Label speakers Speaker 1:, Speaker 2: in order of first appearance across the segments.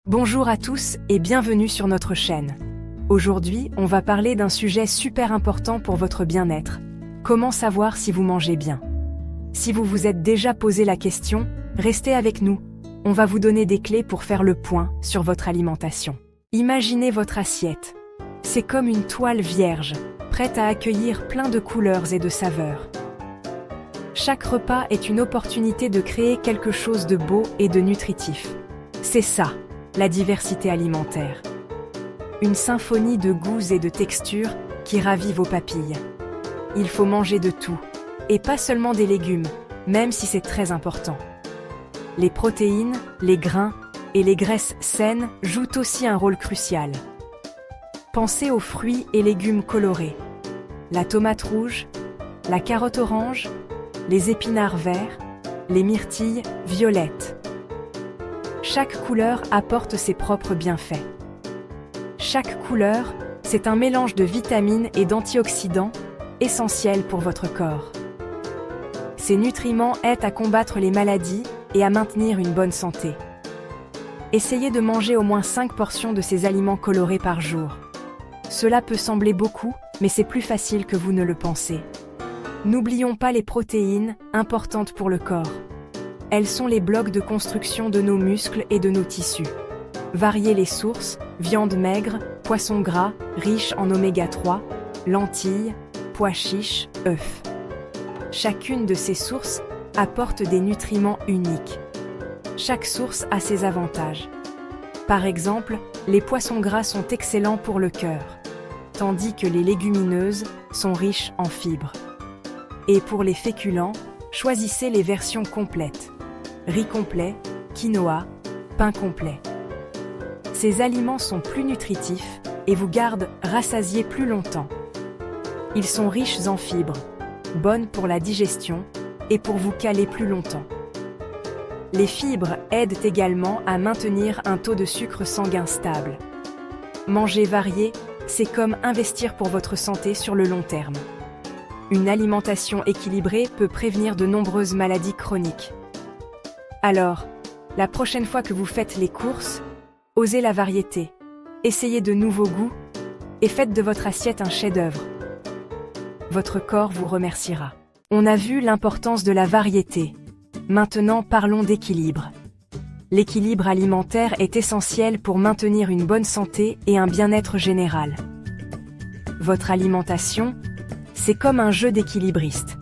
Speaker 1: Bonjour à tous et bienvenue sur notre chaîne. Aujourd'hui, on va parler d'un sujet super important pour votre bien-être. Comment savoir si vous mangez bien? Si vous vous êtes déjà posé la question, restez avec nous. On va vous donner des clés pour faire le point sur votre alimentation. Imaginez votre assiette. C'est comme une toile vierge, prête à accueillir plein de couleurs et de saveurs. Chaque repas est une opportunité de créer quelque chose de beau et de nutritif. C'est ça, la diversité alimentaire. Une symphonie de goûts et de textures qui ravit vos papilles. Il faut manger de tout, et pas seulement des légumes, même si c'est très important. Les protéines, les grains et les graisses saines jouent aussi un rôle crucial. Pensez aux fruits et légumes colorés. La tomate rouge, la carotte orange, les épinards verts, les myrtilles violettes. Chaque couleur apporte ses propres bienfaits. Chaque couleur, c'est un mélange de vitamines et d'antioxydants essentiels pour votre corps. Ces nutriments aident à combattre les maladies et à maintenir une bonne santé. Essayez de manger au moins 5 portions de ces aliments colorés par jour. Cela peut sembler beaucoup, mais c'est plus facile que vous ne le pensez. N'oublions pas les protéines, importantes pour le corps. Elles sont les blocs de construction de nos muscles et de nos tissus. Variez les sources, viande maigre, poisson gras, riche en oméga 3, lentilles, pois chiches, œufs. Chacune de ces sources apporte des nutriments uniques. Chaque source a ses avantages. Par exemple, les poissons gras sont excellents pour le cœur, tandis que les légumineuses sont riches en fibres. Et pour les féculents, choisissez les versions complètes. Riz complet, quinoa, pain complet. Ces aliments sont plus nutritifs et vous gardent rassasiés plus longtemps. Ils sont riches en fibres, bonnes pour la digestion et pour vous caler plus longtemps. Les fibres aident également à maintenir un taux de sucre sanguin stable. Manger varié, c'est comme investir pour votre santé sur le long terme. Une alimentation équilibrée peut prévenir de nombreuses maladies chroniques. Alors, la prochaine fois que vous faites les courses, osez la variété, essayez de nouveaux goûts et faites de votre assiette un chef-d'œuvre. Votre corps vous remerciera. On a vu l'importance de la variété. Maintenant, parlons d'équilibre. L'équilibre alimentaire est essentiel pour maintenir une bonne santé et un bien-être général. Votre alimentation, c'est comme un jeu d'équilibriste.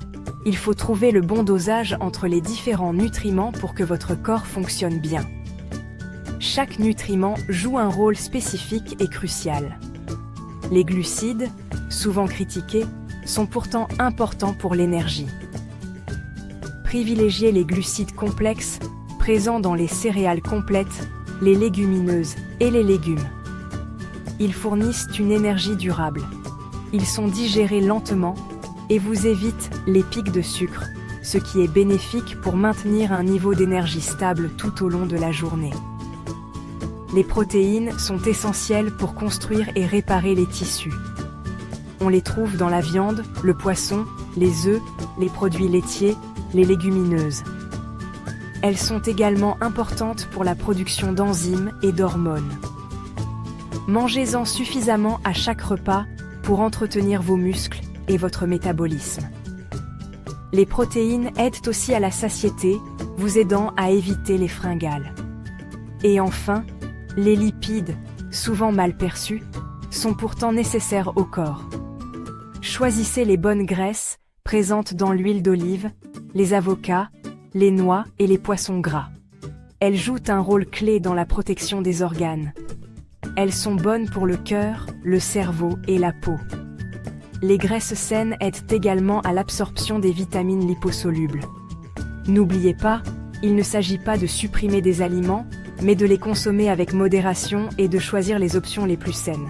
Speaker 1: Il faut trouver le bon dosage entre les différents nutriments pour que votre corps fonctionne bien. Chaque nutriment joue un rôle spécifique et crucial. Les glucides, souvent critiqués, sont pourtant importants pour l'énergie. Privilégiez les glucides complexes, présents dans les céréales complètes, les légumineuses et les légumes. Ils fournissent une énergie durable. Ils sont digérés lentement et vous évitent les pics de sucre, ce qui est bénéfique pour maintenir un niveau d'énergie stable tout au long de la journée. Les protéines sont essentielles pour construire et réparer les tissus. On les trouve dans la viande, le poisson, les œufs, les produits laitiers, les légumineuses. Elles sont également importantes pour la production d'enzymes et d'hormones. Mangez-en suffisamment à chaque repas pour entretenir vos muscles et votre métabolisme. Les protéines aident aussi à la satiété, vous aidant à éviter les fringales. Et enfin, les lipides, souvent mal perçus, sont pourtant nécessaires au corps. Choisissez les bonnes graisses, présentes dans l'huile d'olive, les avocats, les noix et les poissons gras. Elles jouent un rôle clé dans la protection des organes. Elles sont bonnes pour le cœur, le cerveau et la peau. Les graisses saines aident également à l'absorption des vitamines liposolubles. N'oubliez pas, il ne s'agit pas de supprimer des aliments, mais de les consommer avec modération et de choisir les options les plus saines.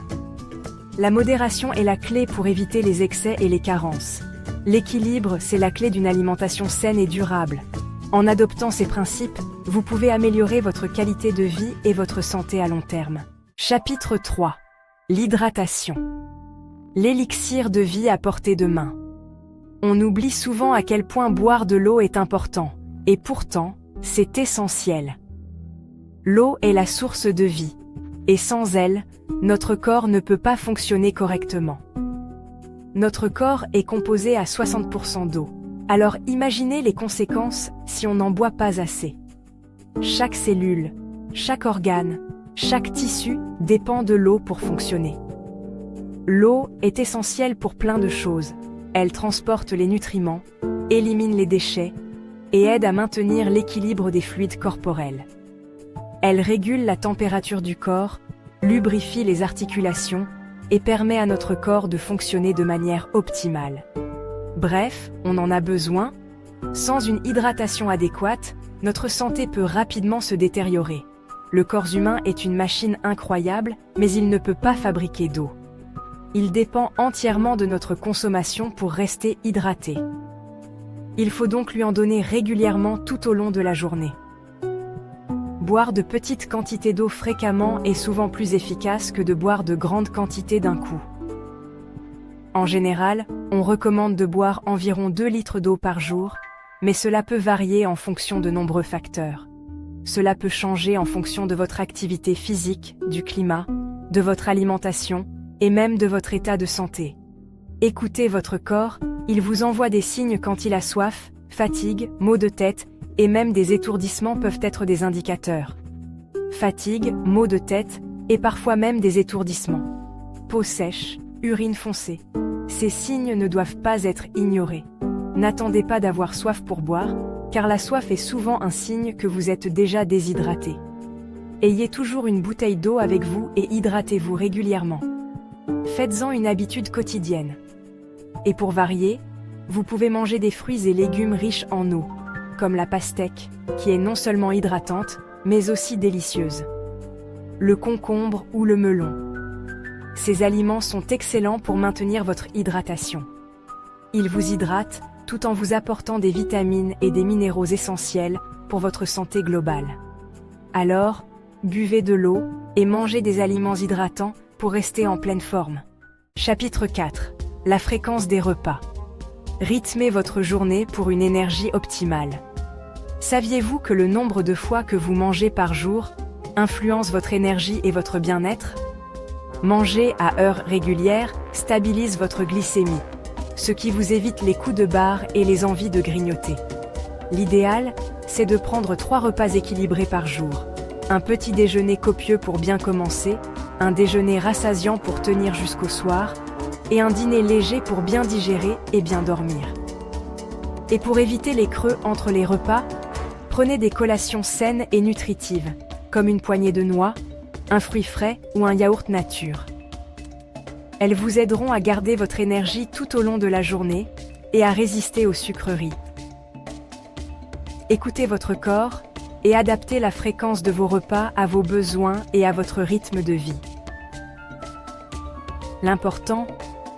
Speaker 1: La modération est la clé pour éviter les excès et les carences. L'équilibre, c'est la clé d'une alimentation saine et durable. En adoptant ces principes, vous pouvez améliorer votre qualité de vie et votre santé à long terme. Chapitre 3. L'hydratation. L'élixir de vie à portée de main. On oublie souvent à quel point boire de l'eau est important, et pourtant, c'est essentiel. L'eau est la source de vie. Et sans elle, notre corps ne peut pas fonctionner correctement. Notre corps est composé à 60% d'eau. Alors imaginez les conséquences si on n'en boit pas assez. Chaque cellule, chaque organe, chaque tissu dépend de l'eau pour fonctionner. L'eau est essentielle pour plein de choses. Elle transporte les nutriments, élimine les déchets et aide à maintenir l'équilibre des fluides corporels. Elle régule la température du corps, lubrifie les articulations et permet à notre corps de fonctionner de manière optimale. Bref, on en a besoin. Sans une hydratation adéquate, notre santé peut rapidement se détériorer. Le corps humain est une machine incroyable, mais il ne peut pas fabriquer d'eau. Il dépend entièrement de notre consommation pour rester hydraté. Il faut donc lui en donner régulièrement tout au long de la journée. Boire de petites quantités d'eau fréquemment est souvent plus efficace que de boire de grandes quantités d'un coup. En général, on recommande de boire environ 2 litres d'eau par jour, mais cela peut varier en fonction de nombreux facteurs. Cela peut changer en fonction de votre activité physique, du climat, de votre alimentation et même de votre état de santé. Écoutez votre corps, il vous envoie des signes quand il a soif, fatigue, maux de tête et même des étourdissements peuvent être des indicateurs. Fatigue, maux de tête et parfois même des étourdissements. Peau sèche, urine foncée. Ces signes ne doivent pas être ignorés. N'attendez pas d'avoir soif pour boire, car la soif est souvent un signe que vous êtes déjà déshydraté. Ayez toujours une bouteille d'eau avec vous et hydratez-vous régulièrement. Faites-en une habitude quotidienne. Et pour varier, vous pouvez manger des fruits et légumes riches en eau, comme la pastèque, qui est non seulement hydratante, mais aussi délicieuse. Le concombre ou le melon. Ces aliments sont excellents pour maintenir votre hydratation. Ils vous hydratent tout en vous apportant des vitamines et des minéraux essentiels pour votre santé globale. Alors, buvez de l'eau et mangez des aliments hydratants pour rester en pleine forme. Chapitre 4. La fréquence des repas. Rythmez votre journée pour une énergie optimale. Saviez-vous que le nombre de fois que vous mangez par jour influence votre énergie et votre bien-être? Manger à heure régulière stabilise votre glycémie, ce qui vous évite les coups de barre et les envies de grignoter. L'idéal, c'est de prendre 3 repas équilibrés par jour. Un petit déjeuner copieux pour bien commencer, un déjeuner rassasiant pour tenir jusqu'au soir, et un dîner léger pour bien digérer et bien dormir. Et pour éviter les creux entre les repas, prenez des collations saines et nutritives, comme une poignée de noix, un fruit frais ou un yaourt nature. Elles vous aideront à garder votre énergie tout au long de la journée et à résister aux sucreries. Écoutez votre corps et adaptez la fréquence de vos repas à vos besoins et à votre rythme de vie. L'important,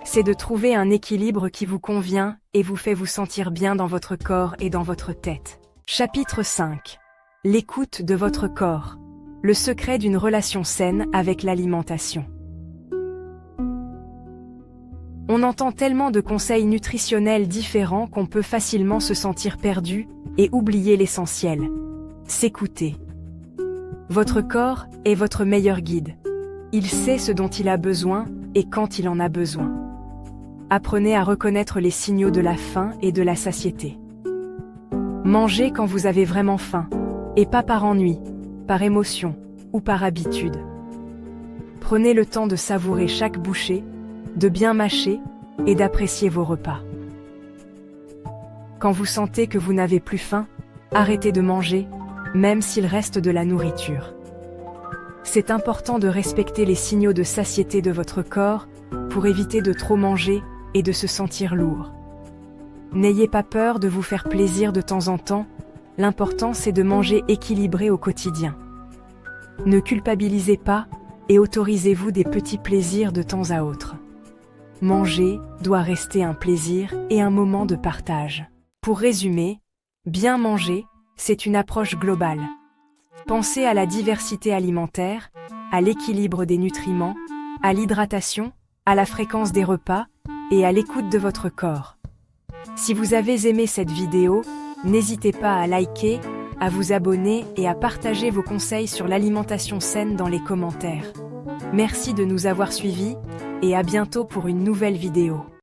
Speaker 1: c'est de trouver un équilibre qui vous convient et vous fait vous sentir bien dans votre corps et dans votre tête. Chapitre 5. L'écoute de votre corps. Le secret d'une relation saine avec l'alimentation. On entend tellement de conseils nutritionnels différents qu'on peut facilement se sentir perdu et oublier l'essentiel. S'écouter. Votre corps est votre meilleur guide. Il sait ce dont il a besoin et quand il en a besoin. Apprenez à reconnaître les signaux de la faim et de la satiété. Mangez quand vous avez vraiment faim, et pas par ennui, par émotion ou par habitude. Prenez le temps de savourer chaque bouchée, de bien mâcher et d'apprécier vos repas. Quand vous sentez que vous n'avez plus faim, arrêtez de manger, même s'il reste de la nourriture. C'est important de respecter les signaux de satiété de votre corps pour éviter de trop manger et de se sentir lourd. N'ayez pas peur de vous faire plaisir de temps en temps, l'important c'est de manger équilibré au quotidien. Ne culpabilisez pas et autorisez-vous des petits plaisirs de temps à autre. Manger doit rester un plaisir et un moment de partage. Pour résumer, bien manger, c'est une approche globale. Pensez à la diversité alimentaire, à l'équilibre des nutriments, à l'hydratation, à la fréquence des repas et à l'écoute de votre corps. Si vous avez aimé cette vidéo, n'hésitez pas à liker, à vous abonner et à partager vos conseils sur l'alimentation saine dans les commentaires. Merci de nous avoir suivis et à bientôt pour une nouvelle vidéo.